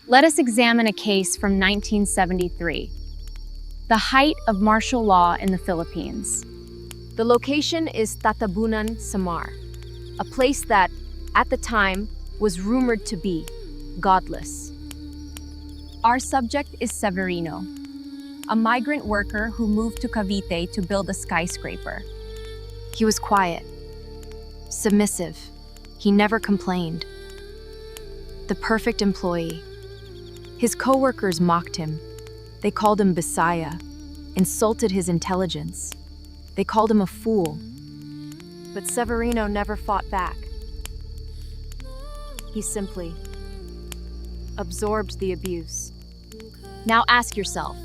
Let us examine a case from 1973, the height of martial law in the Philippines. The location is Tatabunan, Samar, a place that, at the time, was rumored to be godless. Our subject is Severino, a migrant worker who moved to Cavite to build a skyscraper. He was quiet, submissive. He never complained. The perfect employee. His coworkers mocked him. They called him Bisaya, insulted his intelligence. They called him a fool. But Severino never fought back. He simply absorbed the abuse. Now ask yourself,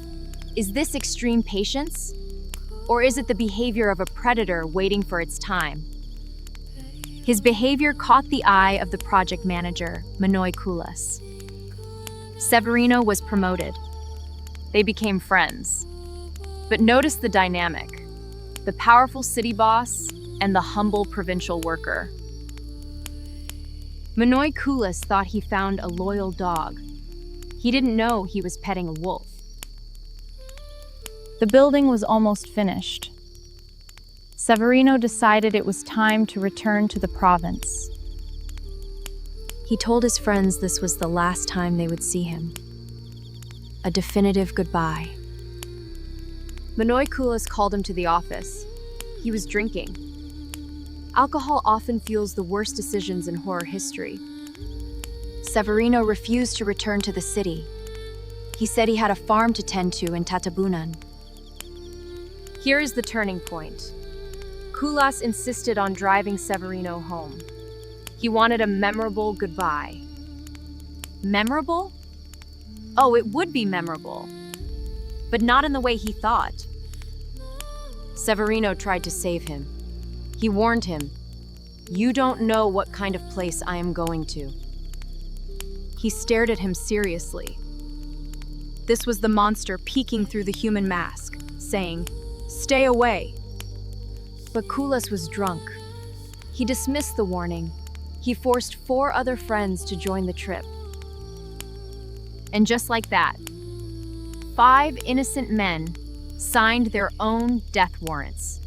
is this extreme patience? Or is it the behavior of a predator waiting for its time? His behavior caught the eye of the project manager, Manoy Kulas. Severino was promoted. They became friends. But notice the dynamic: the powerful city boss and the humble provincial worker. Manoy Kulas thought he found a loyal dog. He didn't know he was petting a wolf. The building was almost finished. Severino decided it was time to return to the province. He told his friends this was the last time they would see him. A definitive goodbye. Manoy Kulas called him to the office. He was drinking. Alcohol often fuels the worst decisions in horror history. Severino refused to return to the city. He said he had a farm to tend to in Tatabunan. Here is the turning point. Kulas insisted on driving Severino home. He wanted a memorable goodbye. Memorable? Oh, it would be memorable. But not in the way he thought. Severino tried to save him. He warned him, "You don't know what kind of place I am going to." He stared at him seriously. This was the monster peeking through the human mask, saying, "Stay away." But Kulas was drunk. He dismissed the warning. He forced 4 other friends to join the trip. And just like that, 5 innocent men signed their own death warrants.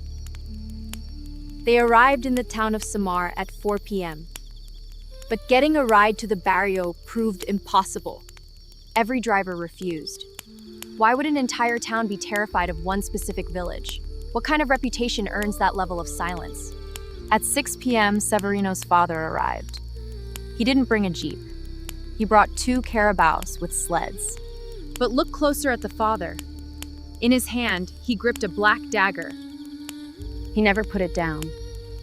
They arrived in the town of Samar at 4 p.m. But getting a ride to the barrio proved impossible. Every driver refused. Why would an entire town be terrified of one specific village? What kind of reputation earns that level of silence? At 6 p.m., Severino's father arrived. He didn't bring a jeep. He brought 2 carabaos with sleds. But look closer at the father. In his hand, he gripped a black dagger. He never put it down.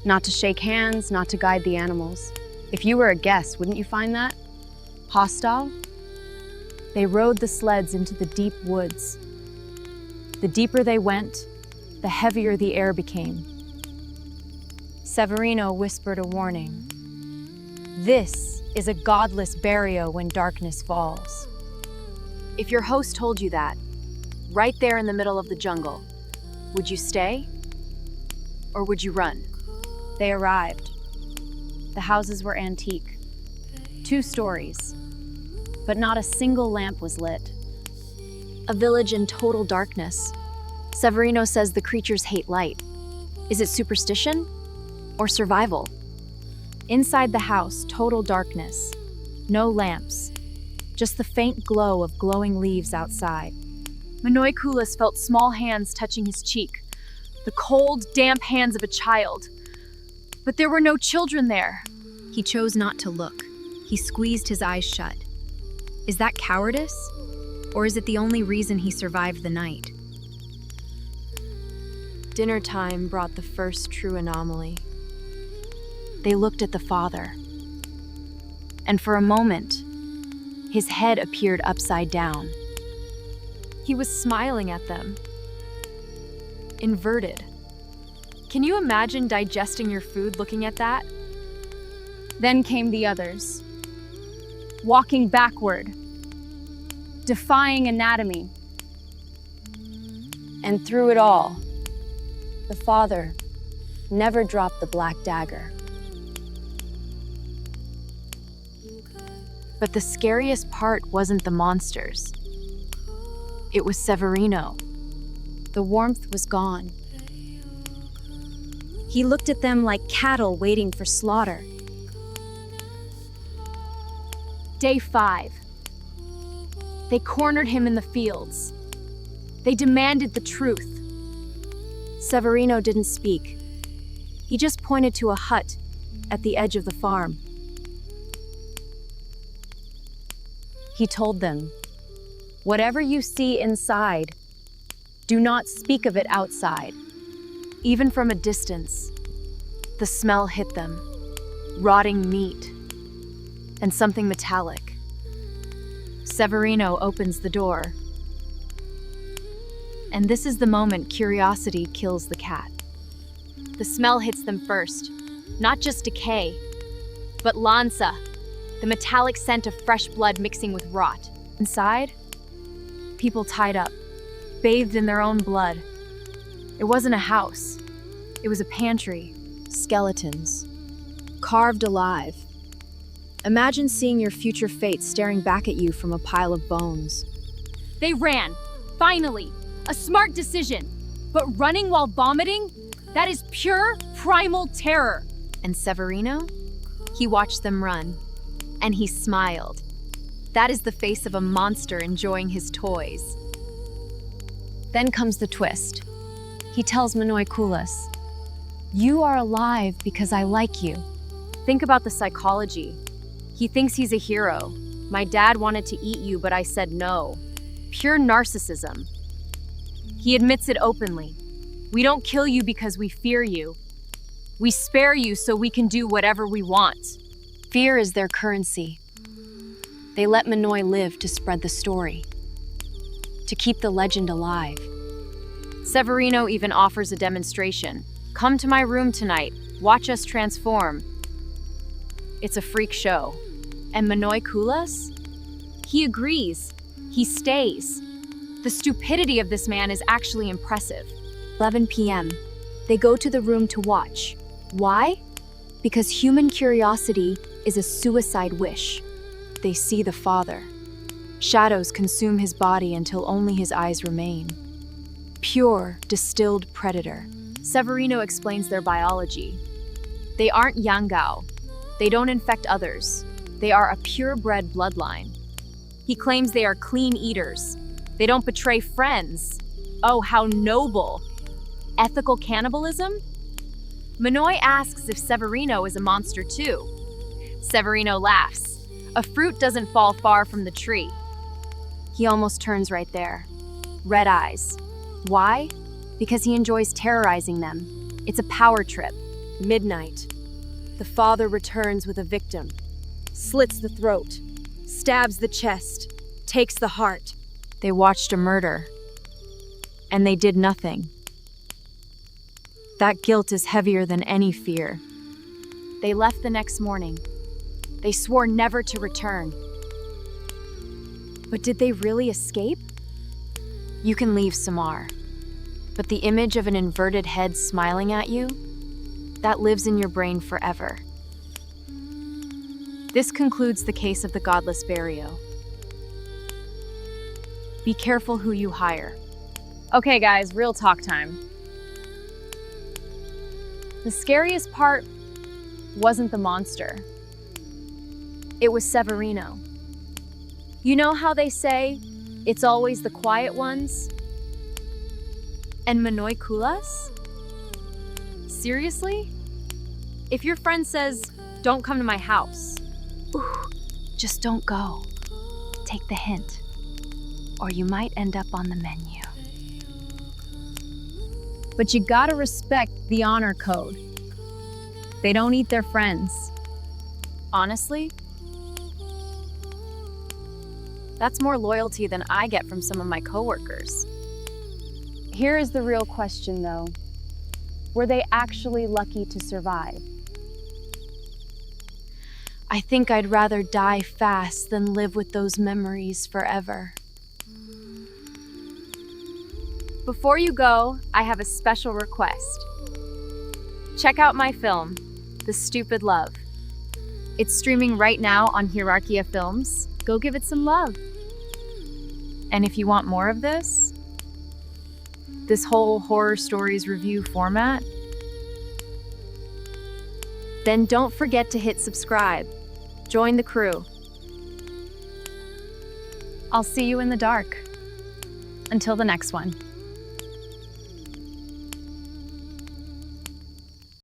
Not to shake hands, not to guide the animals. If you were a guest, wouldn't you find that hostile? They rode the sleds into the deep woods. The deeper they went, the heavier the air became. Severino whispered a warning. This is a godless barrio when darkness falls. If your host told you that, right there in the middle of the jungle, would you stay? Or would you run? They arrived. The houses were antique. 2 stories. But not a single lamp was lit. A village in total darkness. Severino says the creatures hate light. Is it superstition or survival? Inside the house, total darkness. No lamps. Just the faint glow of glowing leaves outside. Manoy Kulas felt small hands touching his cheek. The cold, damp hands of a child. But there were no children there. He chose not to look. He squeezed his eyes shut. Is that cowardice? Or is it the only reason he survived the night? Dinner time brought the first true anomaly. They looked at the father. And for a moment, his head appeared upside down. He was smiling at them. Inverted. Can you imagine digesting your food looking at that? Then came the others. Walking backward. Defying anatomy. And through it all, the father never dropped the black dagger. But the scariest part wasn't the monsters. It was Severino. The warmth was gone. He looked at them like cattle waiting for slaughter. Day 5. They cornered him in the fields. They demanded the truth. Severino didn't speak. He just pointed to a hut at the edge of the farm. He told them, "Whatever you see inside, do not speak of it outside." Even from a distance, the smell hit them, rotting meat and something metallic. Severino opens the door. And this is the moment curiosity kills the cat. The smell hits them first, not just decay, but lanza, the metallic scent of fresh blood mixing with rot. Inside, people tied up, bathed in their own blood. It wasn't a house. It was a pantry. Skeletons, carved alive. Imagine seeing your future fate staring back at you from a pile of bones. They ran. Finally, a smart decision. But running while vomiting? That is pure primal terror. And Severino? He watched them run, and he smiled. That is the face of a monster enjoying his toys. Then comes the twist. He tells Manoikulas, "You are alive because I like you." Think about the psychology. He thinks he's a hero. My dad wanted to eat you, but I said no. Pure narcissism. He admits it openly. We don't kill you because we fear you. We spare you so we can do whatever we want. Fear is their currency. They let Manoy live to spread the story, to keep the legend alive. Severino even offers a demonstration. Come to my room tonight. Watch us transform. It's a freak show. And Manoikulas? He agrees. He stays. The stupidity of this man is actually impressive. 11 p.m. They go to the room to watch. Why? Because human curiosity is a suicide wish. They see the father. Shadows consume his body until only his eyes remain. Pure, distilled predator. Severino explains their biology. They aren't Yangao. They don't infect others. They are a purebred bloodline. He claims they are clean eaters. They don't betray friends. Oh, how noble. Ethical cannibalism? Manoy asks if Severino is a monster too. Severino laughs. A fruit doesn't fall far from the tree. He almost turns right there. Red eyes. Why? Because he enjoys terrorizing them. It's a power trip. Midnight. The father returns with a victim. Slits the throat. Stabs the chest. Takes the heart. They watched a murder. And they did nothing. That guilt is heavier than any fear. They left the next morning. They swore never to return. But did they really escape? You can leave Samar. But the image of an inverted head smiling at you, that lives in your brain forever. This concludes the case of the godless Barrio. Be careful who you hire. Okay guys, real talk time. The scariest part wasn't the monster. It was Severino. You know how they say, it's always the quiet ones? And Manoikulas? Seriously? If your friend says, don't come to my house, just don't go. Take the hint, or you might end up on the menu. But you gotta respect the honor code. They don't eat their friends. Honestly, that's more loyalty than I get from some of my coworkers. Here is the real question though. Were they actually lucky to survive? I think I'd rather die fast than live with those memories forever. Before you go, I have a special request. Check out my film, The Stupid Love. It's streaming right now on Hierarkiya Films. Go give it some love. And if you want more of this whole horror stories review format, then don't forget to hit subscribe. Join the crew. I'll see you in the dark. Until the next one.